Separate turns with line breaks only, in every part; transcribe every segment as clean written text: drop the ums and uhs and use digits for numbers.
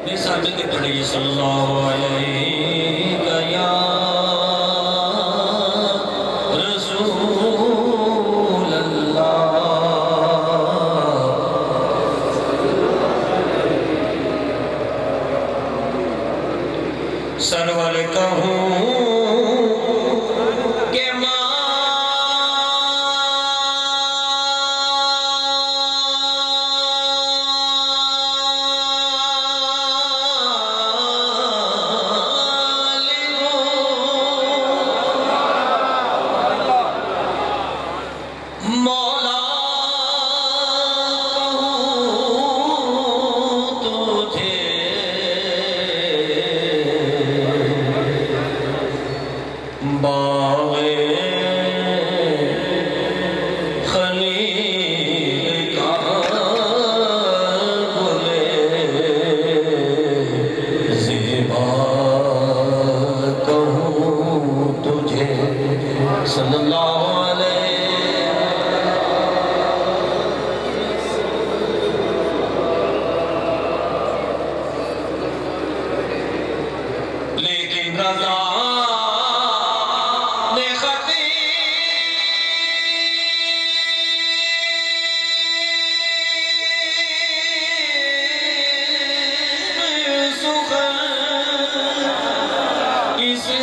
صادق پڑھی صلی اللہ علیہ یا رسول اللہ سرور کہوں کہ صلی اللہ علیہ لیکن رضا نے خطیب سخن اسے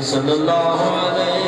صلی اللہ علیہ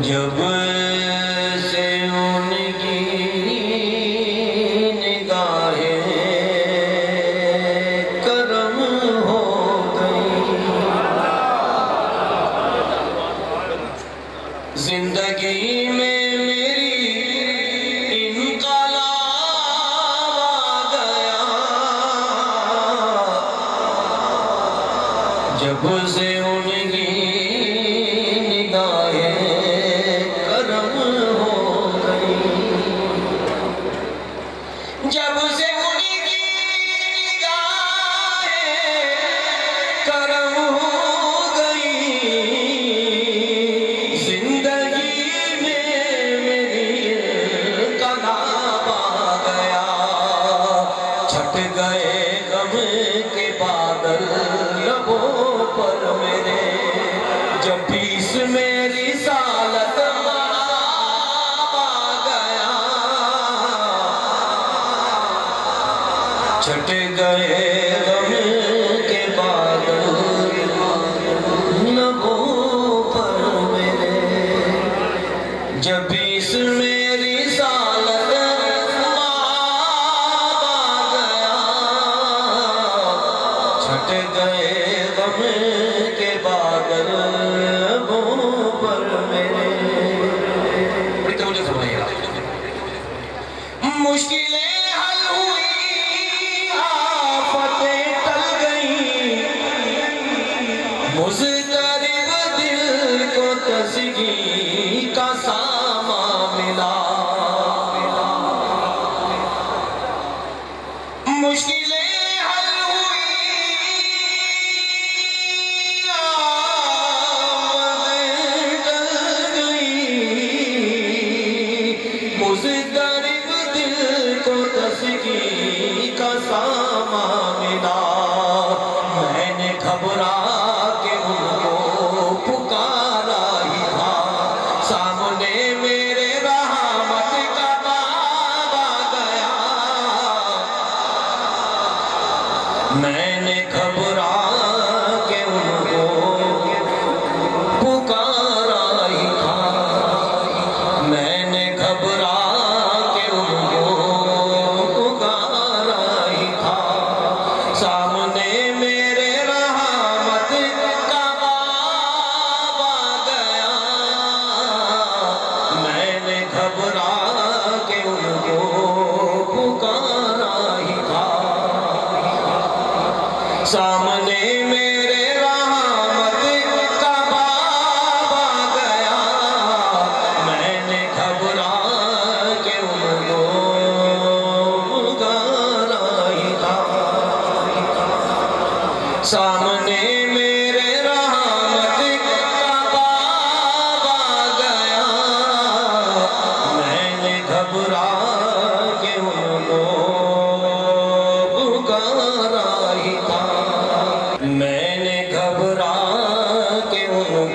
جب سے ان کی نگاہیں کرم ہو گئی زندگی میں جب سے ان کی نگاہیں کرم ہو گئی جب سے ان کی نگاہیں کرم ہو گئی زندگی میں میری انقلاب آ گیا چھٹ گئے غم کے بادل پر میرے جب بیس میری سالت آ گیا چھٹ گئے غم کے بادل لبوں پر میرے جب بیس میری سالت آ گیا چھٹ گئے غم کے بادل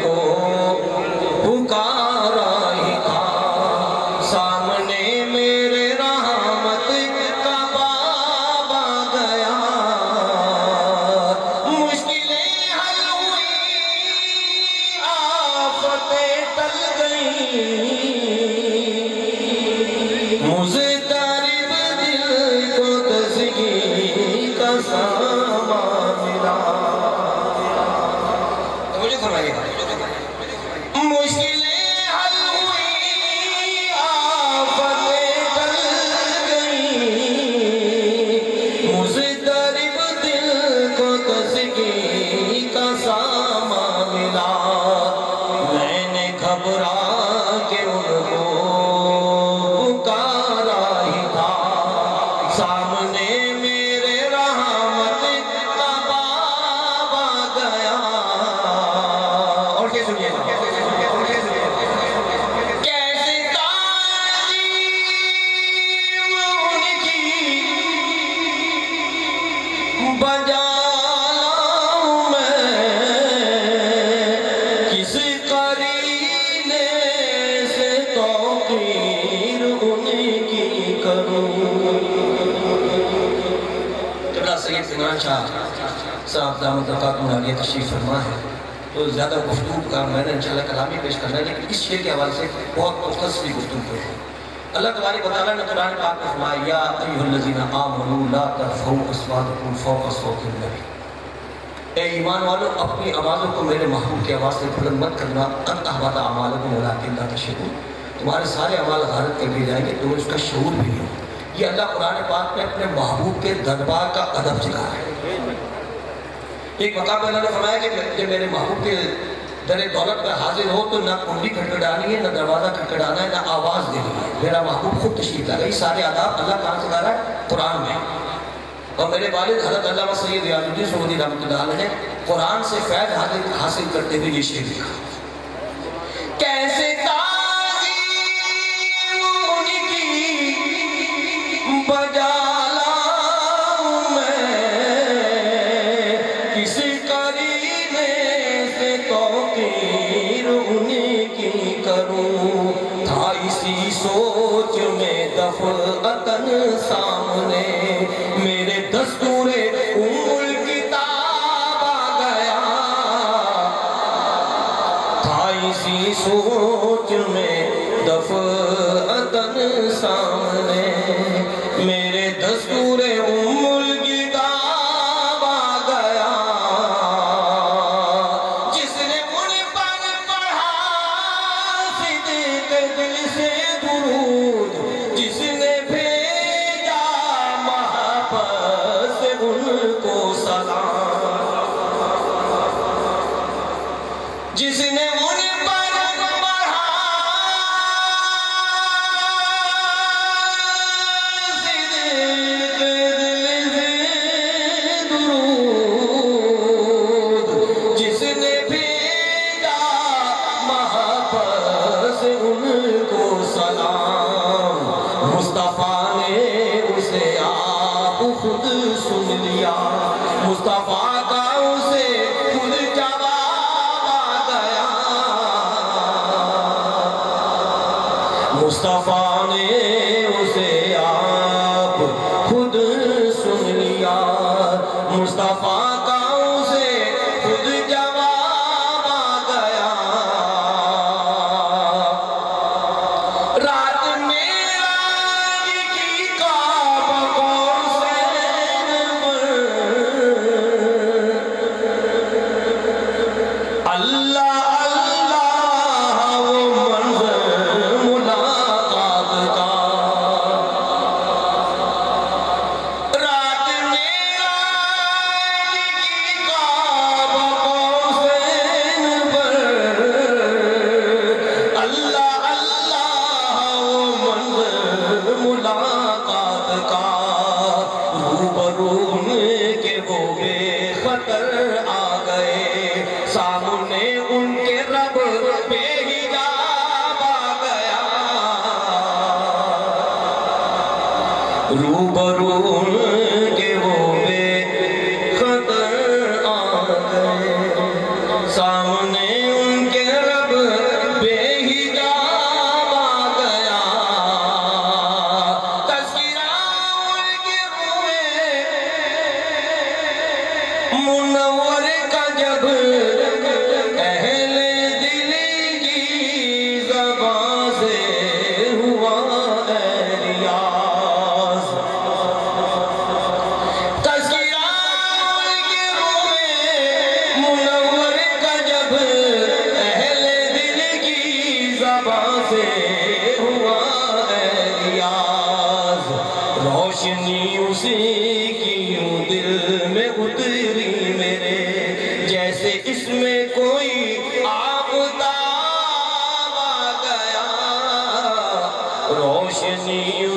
کو پکارا ہی تھا، سامنے میرے رحمت کا باب آ گیا، مشکلیں حل ہوئی، آفتیں ٹل گئیں، مضطرب دل کو تسکین کا سامان ملا۔ مجھے فرمائیے مشکلیں حل ہوئی، آفتیں ٹل گئیں، مضطرب دل کو تسکین کا سامان ملا، میں نے گھبرا کے ان کو پکارا ہی تھا، سامنے میرے رحمت کا باب آ گیا۔ اور کیا سنیے گا، کیسے تعظیم ان کی بجا لاؤں میں، کس قرینے سے توقیر ان کی کروں۔ قبلہ سید عمران شاہ صاحب دامت برکاتہ عالیہ تشریف فرما ہے، تو زیادہ گفتگو کا میں نے انشاءاللہ کلامی پیش کرنا ہے، لیکن اس شعر کے حوالے سے بہت مختصری گفتگو ہے۔ اللہ تبارک و تعالیٰ نے قرآن پاک میں فرمایا، یا ایھا الذین آمنوا لا ترفعوا اصواتکم فوق صوت النبی، اے ایمان والو اپنی آوازوں کو میرے محبوب کی آواز سے بلند مت کرنا، ان تحبط اعمالکم ولکن لا تشعرون، تمہارے سارے اعمال غارت کر دیے جائیں گے، تمہیں اس کا شعور بھی نہیں ہو۔ یہ اللہ قرآن پاک میں اپنے محبوب کے دربار کا ادب سکھا ہے۔ ایک مقام میں اللہ نے فرمایا کہ جب میرے محبوب کے در دولت پر حاضر ہو تو نہ کنڈی کھٹکھٹانی ہے، نہ دروازہ کھٹکھٹانا ہے، نہ آواز دینی ہے، میرا محبوب خود تشریف لا رہا ہے۔ یہ سارے آداب اللہ کہاں سکھا رہا ہے؟ قرآن میں۔ اور میرے والد حضرت علامہ سید ریاض الدین سعودی رحمۃ اللہ علیہ نے قرآن سے فیض حاصل کرتے ہوئے یہ شعر لکھا، کیسے تعظیم ان کی بجا لاؤں میں، کس قرینے سے توقیر ان کی کروں، تھا اسی سوچ میں دفعتاً سامنے میرے دستور ام الکتاب آ گیا، تھا اسی سوچ میں دفعتاً سامنے میرے دستور ام الکتاب آ گیا، جس نے ان پر پڑھا صدق دل سے درود، جس نے بھیجا محبت سے ان کو سلام، جس نے ان پر پڑھا صدق دل سے درود، جس نے بھیجا محبت سے ان کو سلام، مصطفیٰ نے اسے آپ خود سن لیا، مصطفیٰ کا اسے خود جواب آ گیا، مصطفیٰ نے اسے آپ خود سن لیا، مصطفیٰ کا اسے خود جواب آ گیا، رات معراج کی کعبہ قوسین پر، اللہ اللہ وہ منظر ملاقات کا،
روشنیوں